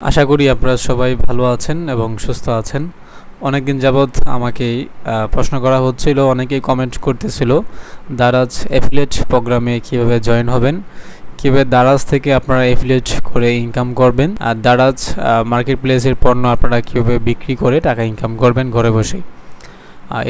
আশা করি আপনারা সবাই ভালো আছেন এবং সুস্থ আছেন। অনেকদিন যাবৎ আমাকে প্রশ্ন করা হচ্ছিল, অনেকেই কমেন্ট করতেছিল দারাজ অ্যাফিলিয়েট প্রোগ্রামে কিভাবে জয়েন হবেন, কীভাবে দারাজ থেকে আপনারা অ্যাফিলিয়েট করে ইনকাম করবেন, আর দারাজ মার্কেট প্লেসের পণ্য আপনারা কীভাবে বিক্রি করে টাকা ইনকাম করবেন ঘরে বসে।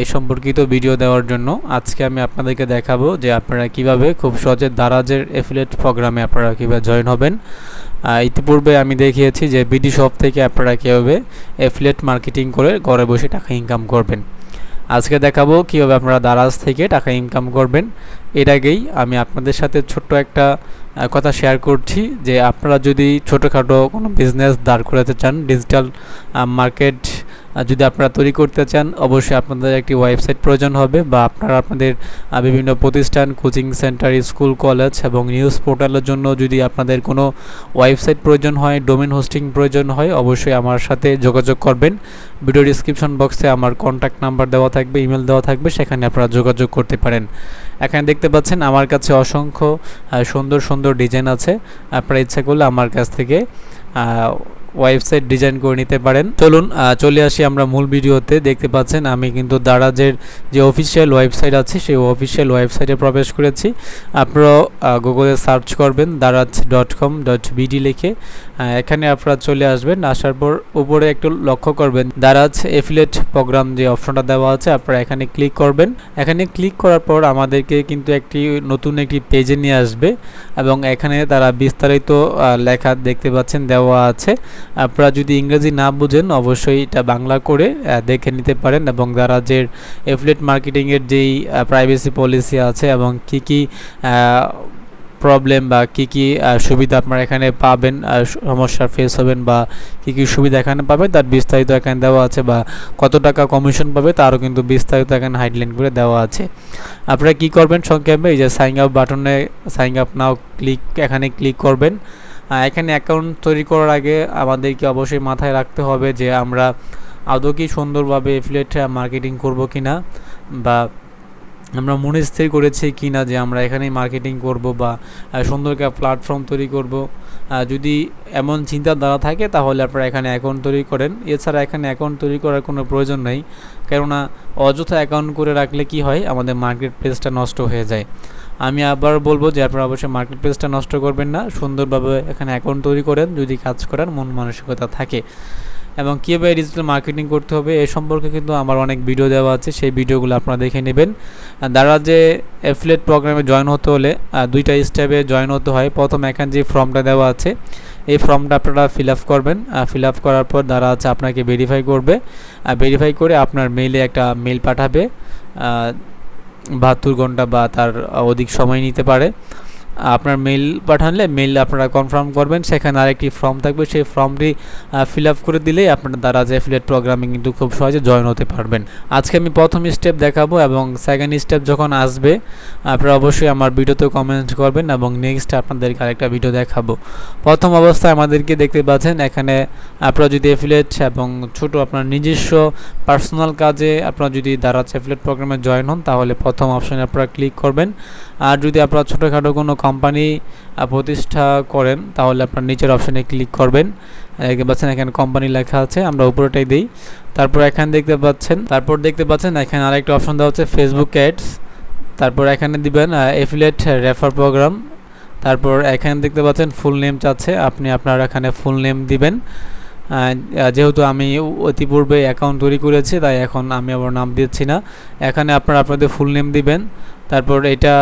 এই সম্পর্কিত ভিডিও দেওয়ার জন্য আজকে আমি আপনাদেরকে দেখাবো যে আপনারা কিভাবে খুব সহজে দারাজের অ্যাফিলিয়েট প্রোগ্রামে আপনারা কীভাবে জয়েন হবেন। ইতিপূর্বে আমি দেখিয়েছি যে বিডি শপ থেকে আপনারা কীভাবে অ্যাফিলিয়েট মার্কেটিং করে ঘরে বসে টাকা ইনকাম করবেন। আজকে দেখাবো কীভাবে আপনারা দারাজ থেকে টাকা ইনকাম করবেন। এর আগেই আমি আপনাদের সাথে ছোট্ট একটা কথা শেয়ার করছি যে আপনারা যদি ছোটোখাটো কোনো বিজনেস দাঁড় করাতে চান, ডিজিটাল মার্কেট যদি আপনারা তৈরি করতে চান, অবশ্যই আপনাদের একটি ওয়েবসাইট প্রয়োজন হবে, বা আপনারা আপনাদের বিভিন্ন প্রতিষ্ঠান, কোচিং সেন্টার, স্কুল, কলেজ এবং নিউজ পোর্টালের জন্য যদি আপনাদের কোনো ওয়েবসাইট প্রয়োজন হয়, ডোমেন হোস্টিং প্রয়োজন হয়, অবশ্যই আমার সাথে যোগাযোগ করবেন। ভিডিও ডিসক্রিপশন বক্সে আমার কন্ট্যাক্ট নাম্বার দেওয়া থাকবে, ইমেল দেওয়া থাকবে, সেখানে আপনারা যোগাযোগ করতে পারেন। এখানে দেখতে পাচ্ছেন আমার কাছে অসংখ্য সুন্দর সুন্দর ডিজাইন আছে। আপনারা ইচ্ছা করলে আমার কাছ থেকে ওয়েবসাইট ডিজাইন করে নিতে পারেন। চলুন চলে আসি আমরা মূল ভিডিওতে। দেখতে পাচ্ছেন আমি কিন্তু দারাজের যে অফিসিয়াল ওয়েবসাইট আছে সেই অফিসিয়াল ওয়েবসাইটে প্রবেশ করেছি। আপনারা গুগলে সার্চ করবেন daraz.com.bd লিখে, এখানে আপনারা চলে আসবেন। আসার পর উপরে একটু লক্ষ্য করবেন দারাজ অ্যাফিলিয়েট প্রোগ্রাম যে অপশনটা দেওয়া আছে, আপনারা এখানে ক্লিক করবেন। এখানে ক্লিক করার পর আমাদেরকে কিন্তু নতুন একটি পেজে নিয়ে আসবে এবং এখানে তারা বিস্তারিত লেখা দেখতে পাচ্ছেন দেওয়া আছে। আপনারা যদি ইংরেজি না বুঝেন অবশ্যই এটা বাংলা করে দেখে নিতে পারেন, এবং দারাজের অ্যাফিলিয়েট মার্কেটিংয়ের যেই প্রাইভেসি পলিসি আছে এবং কি কি প্রবলেম বা কি কি সুবিধা আপনারা এখানে পাবেন, সমস্যার ফেস হবেন বা কি কি সুবিধা এখানে পাবেন তার বিস্তারিত এখানে দেওয়া আছে, বা কত টাকা কমিশন পাবে তারও কিন্তু বিস্তারিত এখানে হাইডলাইন করে দেওয়া আছে। আপনারা কি করবেন সংক্ষেপে, এই যে সাইন আপ বাটনে সাইন আপ নাও এখানে ক্লিক করবেন। এখানে অ্যাকাউন্ট তৈরি করার আগে আমাদেরকে অবশ্যই মাথায় রাখতে হবে যে আমরা আদৌ কি সুন্দরভাবে অ্যাফিলিয়েট মার্কেটিং করব কিনা, বা আমরা মনে স্থির করেছি কিনা যে আমরা এখানেই মার্কেটিং করব বা সুন্দর একটা প্ল্যাটফর্ম তৈরি করব। যদি এমন চিন্তাধারা থাকে তাহলে আপনারা এখানে অ্যাকাউন্ট তৈরি করেন। এছাড়া এখানে অ্যাকাউন্ট তৈরি করার কোনো প্রয়োজন নেই, কেননা অযথা অ্যাকাউন্ট করে রাখলে কি হয়, আমাদের মার্কেট প্লেসটা নষ্ট হয়ে যায়। আমি আবার বলবো যে আপনারা অবশ্যই মার্কেট প্লেসটা নষ্ট করবেন না, সুন্দরভাবে এখানে অ্যাকাউন্ট তৈরি করেন যদি কাজ করার মন মানসিকতা থাকে। এবং কীভাবে ডিজিটাল মার্কেটিং করতে হবে এ সম্পর্কে কিন্তু আমার অনেক ভিডিও দেওয়া আছে, সেই ভিডিওগুলো আপনারা দেখে নেবেন। দারাজে অ্যাফিলিয়েট প্রোগ্রামে জয়েন হতে হলে দুইটা স্টেপে জয়েন হতে হয়। প্রথম এখানে যে ফর্মটা দেওয়া আছে এই ফর্মটা আপনারা ফিল আপ করবেন। ফিল আপ করার পর দারাজ আপনাকে ভেরিফাই করবে, ভেরিফাই করে আপনার মেইলে একটা মেইল পাঠাবে। 72 ঘন্টা বা তার অধিক সময় নিতে পারে। আপনার মেইল পাঠালে মেইল আপনারা কনফার্ম করবেন, সেখানে আরেকটি ফর্ম থাকবে, সেই ফর্মটি ফিল আপ করে দিলেই আপনারা দারাজ অ্যাফিলিয়েট প্রোগ্রামে কিন্তু খুব সহজে জয়েন হতে পারবেন। আজকে আমি প্রথম স্টেপ দেখাবো এবং সেকেন্ড স্টেপ যখন আসবে আপনারা অবশ্যই আমার ভিডিওতে কমেন্ট করবেন এবং নেক্সট আপনাদেরকে আরেকটা ভিডিও দেখাবো। প্রথম অবস্থায় আমাদেরকে দেখতে পাচ্ছেন এখানে আপনারা যদি অ্যাফিলিয়েট এবং ছোট আপনার নিজস্ব পার্সোনাল কাজে আপনারা যদি দারাজ অ্যাফিলিয়েট প্রোগ্রামে জয়েন হন তাহলে প্রথম অপশানে আপনারা ক্লিক করবেন। আর যদি আপনারা ছোটোখাটো কোনো কোম্পানি প্রতিষ্ঠা করেন তাহলে আপনার নিচের অপশানে ক্লিক করবেন। দেখতে পাচ্ছেন এখানে কোম্পানি লেখা আছে, আমরা উপরেটাই দিই। তারপর এখানে দেখতে পাচ্ছেন এখানে আরেকটা অপশন দেওয়া হচ্ছে ফেসবুক অ্যাডস। তারপর এখানে দিবেন অ্যাফিলিয়েট রেফার প্রোগ্রাম। তারপর এখানে দেখতে পাচ্ছেন ফুল নেম চাচ্ছে, আপনি আপনার এখানে ফুল নেম দিবেন। যেহেতু আমি ইতিপূর্বে অ্যাকাউন্ট তৈরি করেছি তাই এখন আমি আবার নাম দিচ্ছি না, এখানে আপনারা আপনাদের ফুল নেম দিবেন। তারপর এটা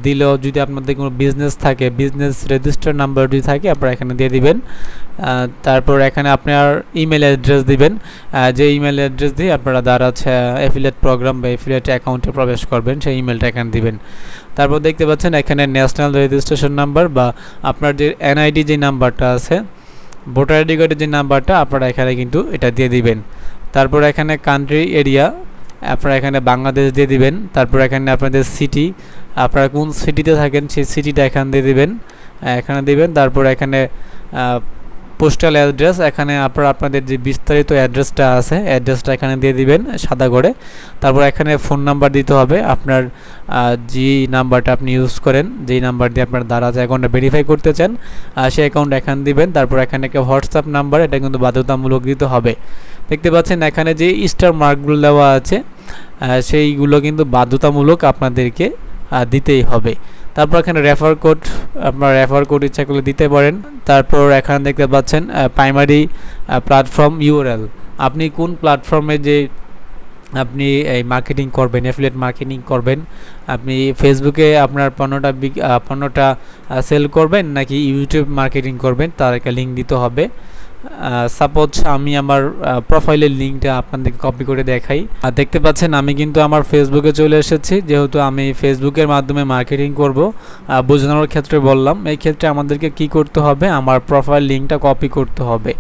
দিলেও যদি আপনাদের কোনো বিজনেস থাকে, বিজনেস রেজিস্টার নাম্বার যদি থাকে আপনারা এখানে দিয়ে দিবেন। তারপর এখানে আপনার ইমেল অ্যাড্রেস দিবেন, যে ইমেল অ্যাড্রেস দিয়ে আপনারা দারাজ অ্যাফিলিয়েট প্রোগ্রাম বা অ্যাফিলিয়েট অ্যাকাউন্টে প্রবেশ করবেন সেই ইমেলটা এখানে দিবেন। তারপর দেখতে পাচ্ছেন এখানে ন্যাশনাল রেজিস্ট্রেশন নাম্বার বা আপনার যে এনআইডি যে নাম্বারটা আছে, ভোটার আইডি কার্ডের যে নাম্বারটা আপনারা এখানে কিন্তু এটা দিয়ে দিবেন। তারপর এখানে কান্ট্রি এরিয়া আপনারা এখানে বাংলাদেশ দিয়ে দিবেন। তারপর এখানে আপনাদের সিটি, আপনারা কোন সিটিতে থাকেন সেই সিটিটা এখানে দিয়ে দিবেন, এখানে দিবেন। তারপর এখানে পোস্টাল অ্যাড্রেস, এখানে আপনারা আপনাদের যে বিস্তারিত অ্যাড্রেসটা আছে অ্যাড্রেসটা এখানে দিয়ে দিবেন সাদা করে। তারপর এখানে ফোন নাম্বার দিতে হবে, আপনার যে নাম্বারটা আপনি ইউজ করেন, যেই নাম্বার দিয়ে আপনার দারাজ অ্যাকাউন্টটা ভেরিফাই করতে চান সেই অ্যাকাউন্ট এখানে দিবেন। তারপর এখানে একটা হোয়াটসঅ্যাপ নাম্বার, এটা কিন্তু বাধ্যতামূলক দিতে হবে। দেখতে পাচ্ছেন এখানে যে স্টার মার্কগুলো দেওয়া আছে সেইগুলো কিন্তু বাধ্যতামূলক আপনাদেরকে দিতেই হবে। তারপর এখানে রেফার কোড, আপনার রেফার কোড ইচ্ছা করলে দিতে পারেন। তারপর এখানে দেখতে পাচ্ছেন প্রাইমারি প্ল্যাটফর্ম ইউআরএল, আপনি কোন প্ল্যাটফর্মে যে আপনি এই মার্কেটিং করবেন, অ্যাফিলিয়েট মার্কেটিং করবেন, আপনি ফেসবুকে আপনার পণ্যটা সেল করবেন নাকি ইউটিউব মার্কেটিং করবেন, তার একটা লিঙ্ক দিতে হবে। সাপোজ আমি আমার প্রোফাইলের লিঙ্কটা আপনাদেরকে কপি করে দেখাই। আর দেখতে পাচ্ছেন আমি কিন্তু আমার ফেসবুকে চলে এসেছি, যেহেতু আমি ফেসবুকের মাধ্যমে মার্কেটিং করব, বোঝানোর ক্ষেত্রে বললাম। এই ক্ষেত্রে আমাদেরকে কি করতে হবে, আমার প্রোফাইল লিঙ্কটা কপি করতে হবে।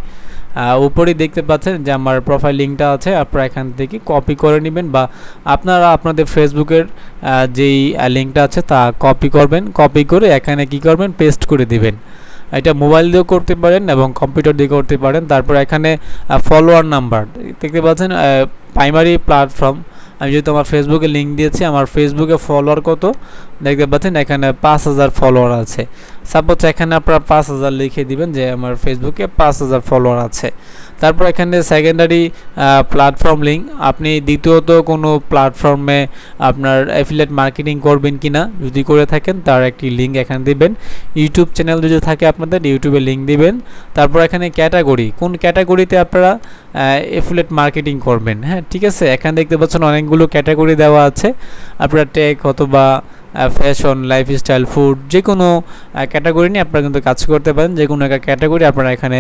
উপরেই দেখতে পাচ্ছেন যে আমার প্রোফাইল লিঙ্কটা আছে, আপনারা এখান থেকে কপি করে নেবেন, বা আপনারা আপনাদের ফেসবুকের যেই লিঙ্কটা আছে তা কপি করবেন। কপি করে এখানে কি করবেন, পেস্ট করে দিবেন। এটা মোবাইল দিয়েও করতে পারেন এবং কম্পিউটার দিয়ে করতে পারেন। তারপর এখানে ফলোয়ার নাম্বার দেখতে পাচ্ছেন, প্রাইমারি প্ল্যাটফর্ম, আমি যেহেতু আমার ফেসবুকে লিঙ্ক দিয়েছি, আমার ফেসবুকে ফলোয়ার কত দেখতে পাচ্ছেন, এখানে 5000 ফলোয়ার আছে। সাপোজ এখানে আপনারা 5000 লিখে দিবেন যে আমার ফেসবুকে 5000 ফলোয়ার আছে। তারপর এখানে সেকেন্ডারি প্ল্যাটফর্ম লিঙ্ক, আপনি দ্বিতীয়ত কোনো প্ল্যাটফর্মে আপনার অ্যাফিলিয়েট মার্কেটিং করবেন কিনা, যদি করে থাকেন তার একটি লিঙ্ক এখানে দিবেন। ইউটিউব চ্যানেল যদি থাকে আপনাদের, ইউটিউবে লিঙ্ক দিবেন। তারপর এখানে ক্যাটাগরি, কোন ক্যাটাগরিতে আপনারা অ্যাফিলিয়েট মার্কেটিং করবেন। হ্যাঁ, ঠিক আছে, এখানে দেখতে পাচ্ছেন অনেকগুলো ক্যাটাগরি দেওয়া আছে, আপনারা টেক অথবা ফ্যাশন, লাইফস্টাইল, ফুড, যে কোনো ক্যাটাগরি নিয়ে আপনারা কিন্তু কাজ করতে পারেন। যে কোনো একটা ক্যাটাগরি আপনারা এখানে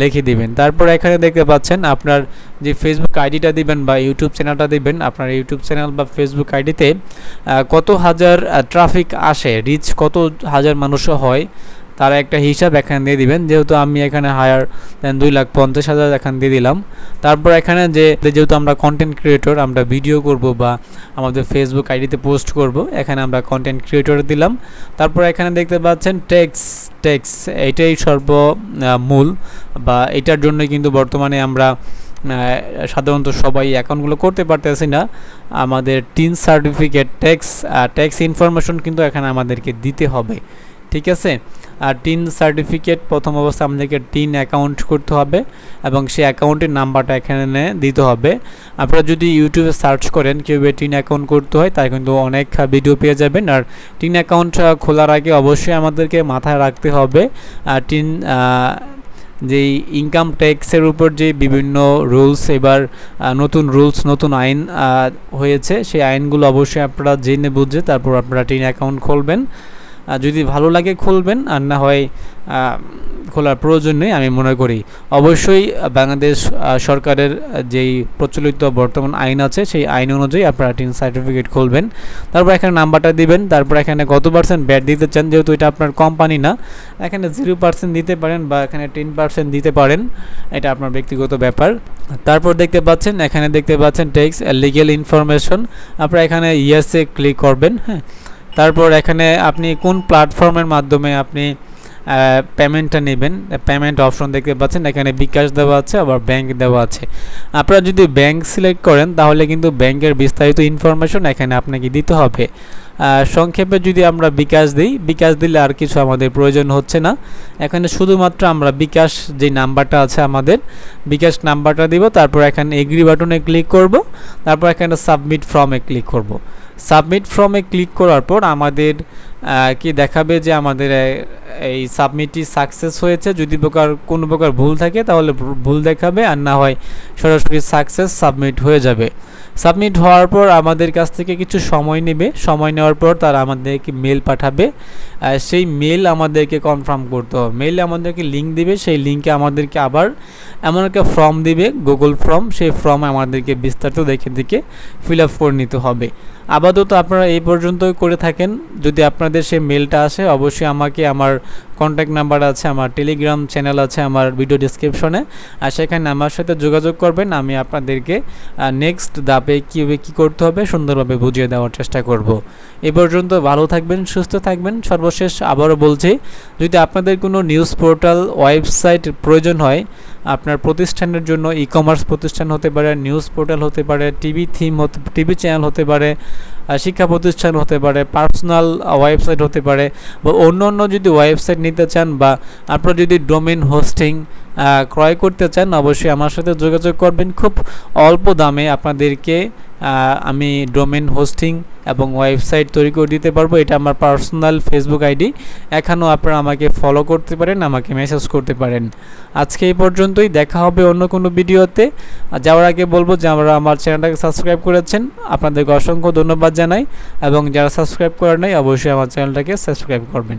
লিখে দিবেন। তারপর এখানে দেখতে পাচ্ছেন আপনার যে ফেসবুক আইডিটা দিবেন বা ইউটিউব চ্যানেলটা দিবেন, আপনার ইউটিউব চ্যানেল বা ফেসবুক আইডিতে কত হাজার ট্রাফিক আসে, রিচ কত হাজার মানুষও হয়, তার একটা হিসাব এখানে দিয়ে দিবেন। যেহেতু আমি এখানে হায়ার দেন 2,50,000 এখানে দিয়ে দিলাম। তারপর এখানে যেহেতু আমরা কন্টেন্ট ক্রিয়েটর, আমরা ভিডিও করব বা আমাদের ফেসবুক আইডিতে পোস্ট করব, এখানে আমরা কন্টেন্ট ক্রিয়েটর দিলাম। তারপর এখানে দেখতে পাচ্ছেন ট্যাক্স, এটাই সর্বমূল, বা এটার জন্য কিন্তু বর্তমানে আমরা সাধারণত সবাই অ্যাকাউন্টগুলো করতে পারতেছি না। আমাদের টিন সার্টিফিকেট, ট্যাক্স ইনফরমেশন কিন্তু এখানে আমাদেরকে দিতে হবে। ঠিক আছে, আর টিন সার্টিফিকেট প্রথম অবস্থা আমাদেরকে টিন অ্যাকাউন্ট করতে হবে এবং সেই অ্যাকাউন্টের নাম্বারটা এখানে দিতে হবে। আপনারা যদি ইউটিউবে সার্চ করেন কীভাবে টিন অ্যাকাউন্ট করতে হয়, তাই কিন্তু অনেক ভিডিও পেয়ে যাবেন। আর টিন অ্যাকাউন্ট খোলার আগে অবশ্যই আমাদেরকে মাথায় রাখতে হবে টিন যেই ইনকাম ট্যাক্সের উপর যে বিভিন্ন রুলস, এবার নতুন রুলস, নতুন আইন হয়েছে, সেই আইনগুলো অবশ্যই আপনারা জেনে বুঝে তারপর আপনারা টিন অ্যাকাউন্ট খুলবেন। যদি ভালো লাগে খুলবেন, আর না হয় খোলার প্রয়োজন নেই আমি মনে করি। অবশ্যই বাংলাদেশ সরকারের যেই প্রচলিত বর্তমান আইন আছে সেই আইন অনুযায়ী আপনারা টিন সার্টিফিকেট খুলবেন। তারপর এখানে নাম্বারটা দিবেন। তারপর এখানে কত পার্সেন্ট ব্যাট দিতে চান, যেহেতু এটা আপনার কোম্পানি না, এখানে 0% দিতে পারেন বা এখানে 10% দিতে পারেন, এটা আপনার ব্যক্তিগত ব্যাপার। তারপর দেখতে পাচ্ছেন এখানে দেখতে পাচ্ছেন ট্যাক্স লিগ্যাল ইনফরমেশন, আপনারা এখানে ইয়েসে ক্লিক করবেন। হ্যাঁ, তারপর এখানে আপনি কোন প্ল্যাটফর্মের মাধ্যমে আপনি পেমেন্টটা নেবেন, পেমেন্ট অপশন দেখতে পাচ্ছেন, এখানে বিকাশ দেওয়া আছে, আবার ব্যাংক দেওয়া আছে। আপনারা যদি ব্যাংক সিলেক্ট করেন তাহলে কিন্তু ব্যাংকের বিস্তারিত ইনফরমেশন এখানে আপনাকে দিতে হবে। সংক্ষেপে যদি আমরা বিকাশ দিই, বিকাশ দিলে আর কিছু আমাদের প্রয়োজন হচ্ছে না, এখানে শুধুমাত্র আমরা বিকাশ যে নাম্বারটা আছে আমাদের বিকাশ নাম্বারটা দিব। তারপর এখানে এগ্রি বাটনে ক্লিক করব, তারপর এখানে সাবমিট ফর্মে ক্লিক করব। সাবমিট ফর্মে ক্লিক করার পর আমাদের কি দেখাবে যে আমাদের এই সাবমিটটি সাকসেস হয়েছে। যদি কোনো প্রকার ভুল থাকে তাহলে ভুল দেখাবে, আর না হয় সরাসরি সাকসেস সাবমিট হয়ে যাবে। সাবমিট হওয়ার পর আমাদের কাছ থেকে কিছু সময় নেবে, সময় নেওয়ার পর তারা আমাদেরকে মেল পাঠাবে, সেই মেল আমাদেরকে কনফার্ম করতে হবে। মেলে আমাদেরকে লিঙ্ক দিবে, সেই লিঙ্কে আমাদেরকে আবার এমন একটা ফর্ম দিবে, গুগল ফর্ম, সেই ফর্মে আমাদেরকে বিস্তারিত দেখে ফিল আপ করে নিতে হবে। আপাতত আপনারা এই পর্যন্তই করে থাকেন। যদি আপনাদের সেই মেলটা আসে অবশ্যই আমাকে আমার কন্ট্যাক্ট নাম্বার আছে, আমার টেলিগ্রাম চ্যানেল আছে আমার ভিডিও ডিসক্রিপশনে, আর সেখানে আমার সাথে যোগাযোগ করবেন। আমি আপনাদেরকে নেক্সট ধাপে কীভাবে কী করতে হবে সুন্দরভাবে বুঝিয়ে দেওয়ার চেষ্টা করব। এ পর্যন্ত ভালো থাকবেন, সুস্থ থাকবেন। সর্বশেষ আবারও বলছি, যদি আপনাদের কোনো নিউজ পোর্টাল ওয়েবসাইট প্রয়োজন হয়, আপনার প্রতিষ্ঠানের জন্য ই-কমার্স প্রতিষ্ঠান হতে পারে, নিউজ পোর্টাল হতে পারে, টিভি চ্যানেল হতে পারে, শিক্ষা প্রতিষ্ঠান হতে পারে, পার্সোনাল ওয়েবসাইট হতে পারে, বা অন্য যদি ওয়েবসাইট নিতে চান, বা আপনারা যদি ডোমেন হোস্টিং ক্রয় করতে চান, অবশ্যই আমার সাথে যোগাযোগ করবেন। খুব অল্প দামে আপনাদেরকে আমি ডোমেন হোস্টিং এবং ওয়েবসাইট তৈরি করে দিতে পারবো। এটা আমার পার্সোনাল ফেসবুক আইডি, এখানেও আপনারা আমাকে ফলো করতে পারেন, আমাকে মেসেজ করতে পারেন। আজকে এই পর্যন্তই, দেখা হবে অন্য কোনো ভিডিওতে। যাওয়ার আগে বলবো যে আপনারা আমার চ্যানেলটাকে সাবস্ক্রাইব করেছেন, আপনাদেরকে অসংখ্য ধন্যবাদ জানাই, এবং যারা সাবস্ক্রাইব করেন নাই অবশ্যই আমার চ্যানেলটাকে সাবস্ক্রাইব করবেন।